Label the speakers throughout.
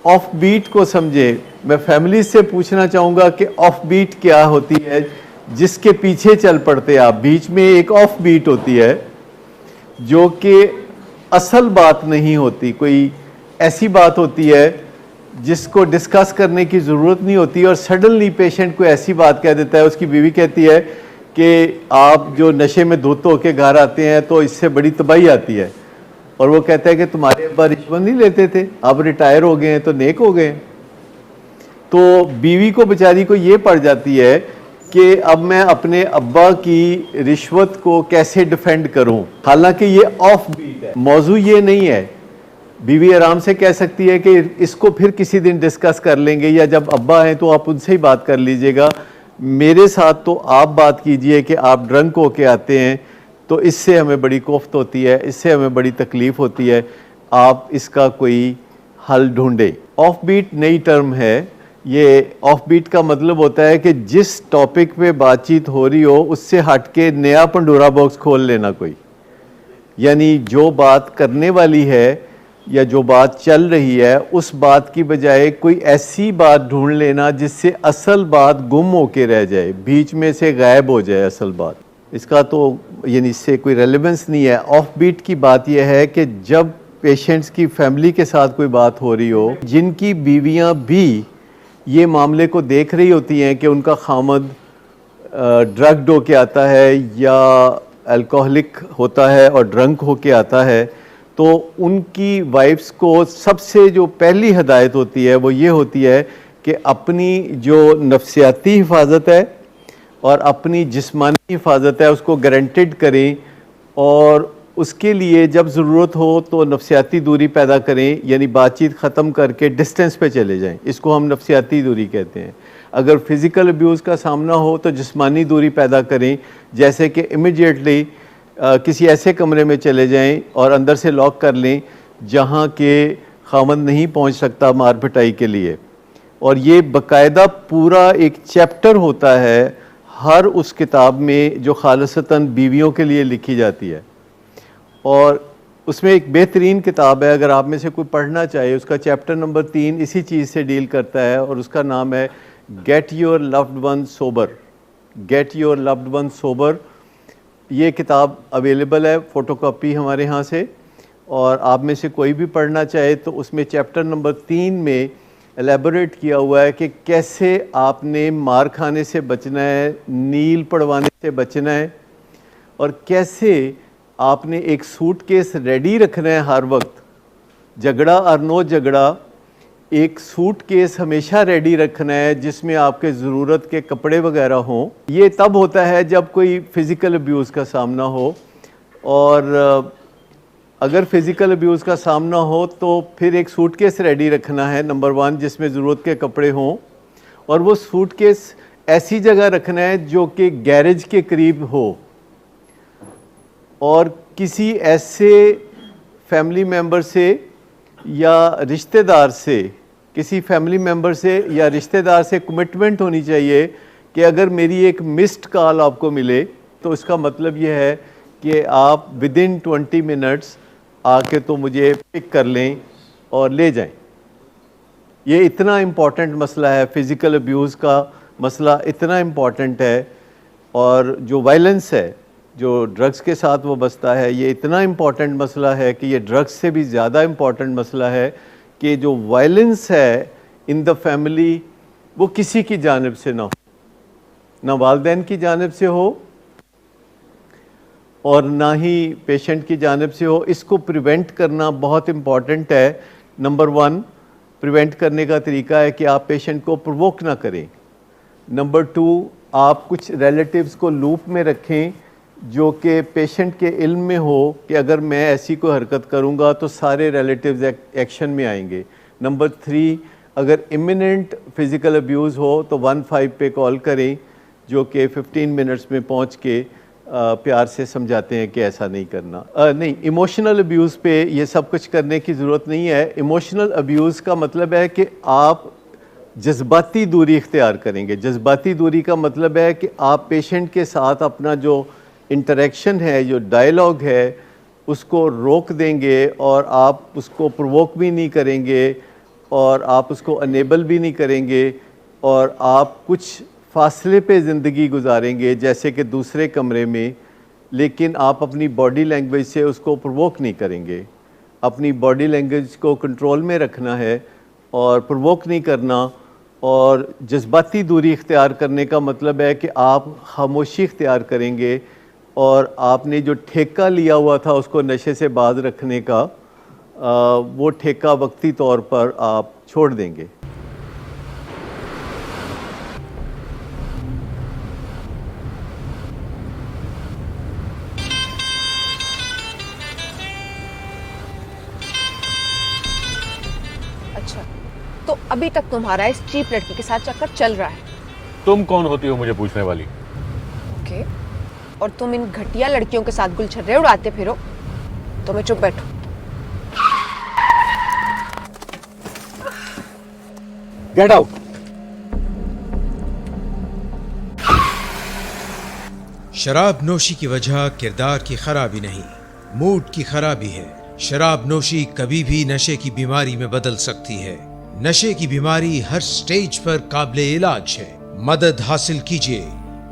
Speaker 1: Off beat को समझे। मैं फैमिली से पूछना चाहूँगा कि ऑफ बीट क्या होती है जिसके पीछे चल पड़ते आप। बीच में एक ऑफ बीट होती है जो कि असल बात नहीं होती, कोई ऐसी बात होती है जिसको डिस्कस करने की ज़रूरत नहीं होती और सडनली पेशेंट को ऐसी बात कह देता है। उसकी बीवी कहती है कि आप जो नशे में धुत होकर घर आते हैं तो इससे बड़ी तबाही आती है, और वो कहता है कि तुम्हारे अब्बा रिश्वत नहीं लेते थे, अब रिटायर हो गए हैं तो नेक हो गए। तो बीवी को बेचारी को ये पड़ जाती है कि अब मैं अपने अब्बा की रिश्वत को कैसे डिफेंड करूं, हालांकि ये ऑफ बीट है, मौजू ये नहीं है। बीवी आराम से कह सकती है कि इसको फिर किसी दिन डिस्कस कर लेंगे, या जब अब्बा हैं तो आप उनसे ही बात कर लीजिएगा, मेरे साथ तो आप बात कीजिए कि आप ड्रंक होके आते हैं तो इससे हमें बड़ी कोफ्त होती है, इससे हमें बड़ी तकलीफ़ होती है, आप इसका कोई हल ढूंढें। ऑफ बीट नई टर्म है। ये ऑफ बीट का मतलब होता है कि जिस टॉपिक पे बातचीत हो रही हो उससे हट के नया पंडोरा बॉक्स खोल लेना कोई, यानी जो बात करने वाली है या जो बात चल रही है उस बात की बजाय कोई ऐसी बात ढूंढ लेना जिससे असल बात गुम होके रह जाए, बीच में से गायब हो जाए असल बात। इसका तो यानी इससे कोई रेलेवेंस नहीं है। ऑफ बीट की बात यह है कि जब पेशेंट्स की फैमिली के साथ कोई बात हो रही हो, जिनकी बीवियां भी ये मामले को देख रही होती हैं कि उनका खामद ड्रग्ड होके आता है या अल्कोहलिक होता है और ड्रंक होके आता है, तो उनकी वाइफ्स को सबसे जो पहली हिदायत होती है वो ये होती है कि अपनी जो नफ्सियाती हिफाजत है और अपनी जिस्मानी हिफाजत है उसको गारंटेड करें, और उसके लिए जब ज़रूरत हो तो नफ्सियाती दूरी पैदा करें, यानी बातचीत ख़त्म करके डिस्टेंस पे चले जाएं। इसको हम नफ्सियाती दूरी कहते हैं। अगर फिज़िकल अब्यूज़ का सामना हो तो जिस्मानी दूरी पैदा करें, जैसे कि इमीडिएटली किसी ऐसे कमरे में चले जाएं और अंदर से लॉक कर लें जहां के खामद नहीं पहुंच सकता मार पिटाई के लिए। और ये बाकायदा पूरा एक चैप्टर होता है हर उस किताब में जो खालिसतन बीवियों के लिए लिखी जाती है, और उसमें एक बेहतरीन किताब है, अगर आप में से कोई पढ़ना चाहे, उसका चैप्टर नंबर 3 इसी चीज़ से डील करता है और उसका नाम है get your loved one sober. Get your loved one sober. ये किताब अवेलेबल है फ़ोटोकॉपी हमारे यहाँ से, और आप में से कोई भी पढ़ना चाहे तो उसमें चैप्टर नंबर 3 में एलेबोरेट किया हुआ है कि कैसे आपने मार खाने से बचना है, नील पड़वाने से बचना है, और कैसे आपने एक सूटकेस रेडी रखना है हर वक्त, झगड़ा और नो झगड़ा, एक सूटकेस हमेशा रेडी रखना है जिसमें आपके ज़रूरत के कपड़े वगैरह हों। ये तब होता है जब कोई फ़िज़िकल अब्यूज़ का सामना हो, और अगर फ़िज़िकल अब्यूज़ का सामना हो तो फिर एक सूटकेस रेडी रखना है नंबर 1 जिसमें ज़रूरत के कपड़े हों, और वो सूटकेस ऐसी जगह रखना है जो कि गैरेज के करीब हो, और किसी ऐसे फैमिली मेम्बर से या रिश्तेदार से, किसी फैमिली मेम्बर से या रिश्तेदार से कमिटमेंट होनी चाहिए कि अगर मेरी एक मिस्ड कॉल आपको मिले तो इसका मतलब ये है कि आप विदिन 20 मिनट्स आके तो मुझे पिक कर लें और ले जाएं। ये इतना इम्पॉर्टेंट मसला है, फ़िज़िकल अब्यूज़ का मसला इतना इम्पॉर्टेंट है, और जो वायलेंस है जो ड्रग्स के साथ वो बसता है, ये इतना इम्पॉर्टेंट मसला है कि ये ड्रग्स से भी ज़्यादा इम्पॉर्टेंट मसला है कि जो वायलेंस है इन द फैमिली वो किसी की जानिब से ना हो, ना वालिदैन की जानिब से हो और ना ही पेशेंट की जानिब से हो। इसको प्रिवेंट करना बहुत इम्पॉर्टेंट है। नंबर 1 प्रिवेंट करने का तरीका है कि आप पेशेंट को प्रोवोक ना करें। नंबर 2 आप कुछ रिलेटिव्स को लूप में रखें जो कि पेशेंट के इल्म में हो कि अगर मैं ऐसी कोई हरकत करूंगा तो सारे रिलेटिव्स एक्शन में आएंगे। नंबर 3 अगर इमिनेंट फ़िज़िकल अब्यूज़ हो तो 15 पे कॉल करें, जो कि 15 मिनट्स में पहुंच के प्यार से समझाते हैं कि ऐसा नहीं करना। नहीं, इमोशनल अब्यूज़ पे ये सब कुछ करने की ज़रूरत नहीं है। इमोशनल अब्यूज़ का मतलब है कि आप जज्बाती दूरी इख्तियार करेंगे। जज्बाती दूरी का मतलब है कि आप पेशेंट के साथ अपना जो इंटरेक्शन है, जो डायलॉग है, उसको रोक देंगे और आप उसको प्रोवोक भी नहीं करेंगे और आप उसको अनेबल भी नहीं करेंगे और आप कुछ फासले पे ज़िंदगी गुजारेंगे जैसे कि दूसरे कमरे में, लेकिन आप अपनी बॉडी लैंग्वेज से उसको प्रोवोक नहीं करेंगे। अपनी बॉडी लैंग्वेज को कंट्रोल में रखना है और प्रोवोक नहीं करना। और जज्बाती दूरी इख्तियार करने का मतलब है कि आप खामोशी इख्तियार करेंगे और आपने जो ठेका लिया हुआ था उसको नशे से बाज रखने का, वो ठेका वक्ती तौर पर आप छोड़ देंगे।
Speaker 2: अच्छा, तो अभी तक तुम्हारा इस चीप लड़की के साथ चक्कर चल रहा है?
Speaker 3: तुम कौन होती हो मुझे पूछने वाली?
Speaker 2: ओके, और तुम इन घटिया लड़कियों के साथ गुलछर्रे उड़ाते फिरो, तो मैं चुप बैठूं?
Speaker 3: Get out.
Speaker 4: शराब नोशी की वजह किरदार की खराबी नहीं, मूड की खराबी है। शराब नोशी कभी भी नशे की बीमारी में बदल सकती है। नशे की बीमारी हर स्टेज पर काबिले इलाज है। मदद हासिल कीजिए,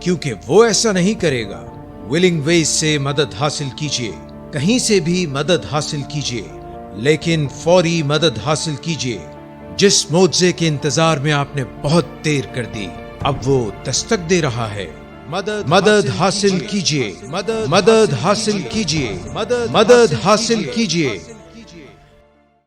Speaker 4: क्योंकि वो ऐसा नहीं करेगा। विलिंग वेज से मदद हासिल कीजिए, कहीं से भी मदद हासिल कीजिए, लेकिन फौरी मदद हासिल कीजिए। जिस मुआवजे के इंतजार में आपने बहुत देर कर दी, अब वो दस्तक दे रहा है। मदद हासिल कीजिए, मदद हासिल कीजिए, मदद हासिल कीजिए।